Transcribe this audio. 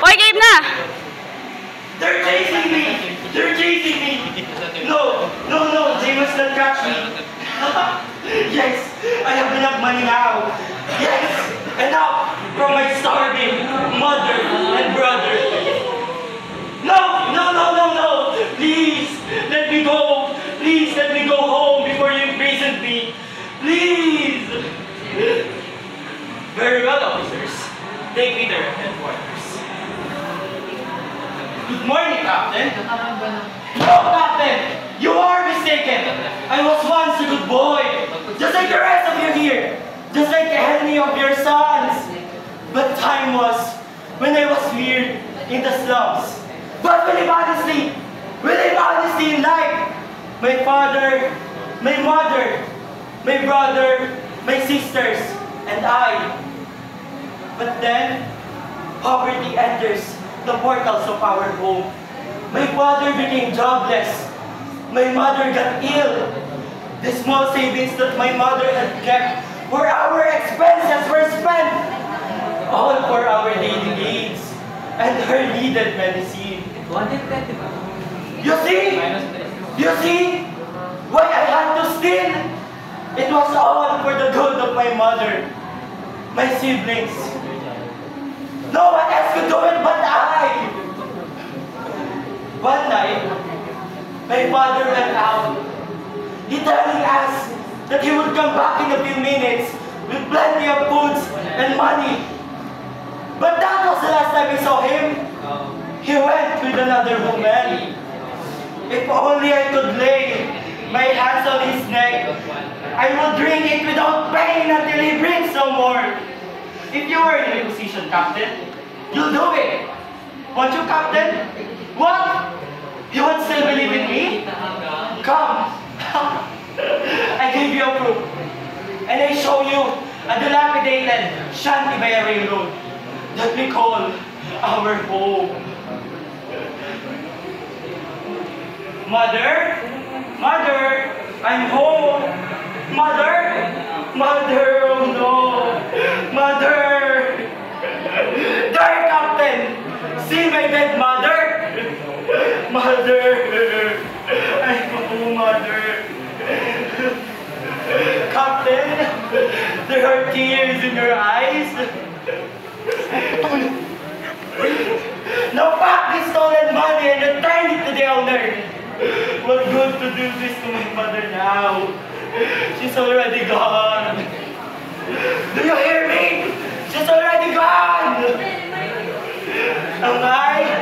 Oy, game na! They're chasing me! They're chasing me! No! No, no! They must not catch me! Yes! I have enough money now! Yes! Enough from my starving mother and brother! No! No, no, no, no! Please! Let me go! Please let me go home before you imprison me! Please! Very well, officers. Take me to your headquarters. Good morning, Captain. No, Captain! You are mistaken! I was once a good boy! Just like the rest of you here! Just like any of your sons! But time was when I was reared in the slums. But we live honestly! We live honestly in life! My father, my mother, my brother, my sisters, and I. But then, poverty enters the portals of our home. My father became jobless. My mother got ill. The small savings that my mother had kept for our expenses were spent. All for our daily needs and her needed medicine. You see? You see? Why I had to steal? It was all for the good of my mother, my siblings. No one else could do it but I. One night, my father went out. He telling us that he would come back in a few minutes with plenty of foods and money. But that was the last time we saw him. He went with another woman. If only I could lay my hands on his neck, I would drink it without pain until he brings no more. If you were in my position, Captain, you'll do it. Won't you, Captain? What? You would still believe in me? Come. I gave you a proof. And I show you a dilapidated shanty by a railroad that we call our home. Mother? Mother? I'm home. Mother? Mother, oh no. Mother! There, Captain! See my dead mother? Mother! I'm home, Mother. Captain, there are tears in your eyes. Now pack the stolen money and return it to the owner. What good to do this to my mother now? She's already gone. Do you hear me? She's already gone. Am I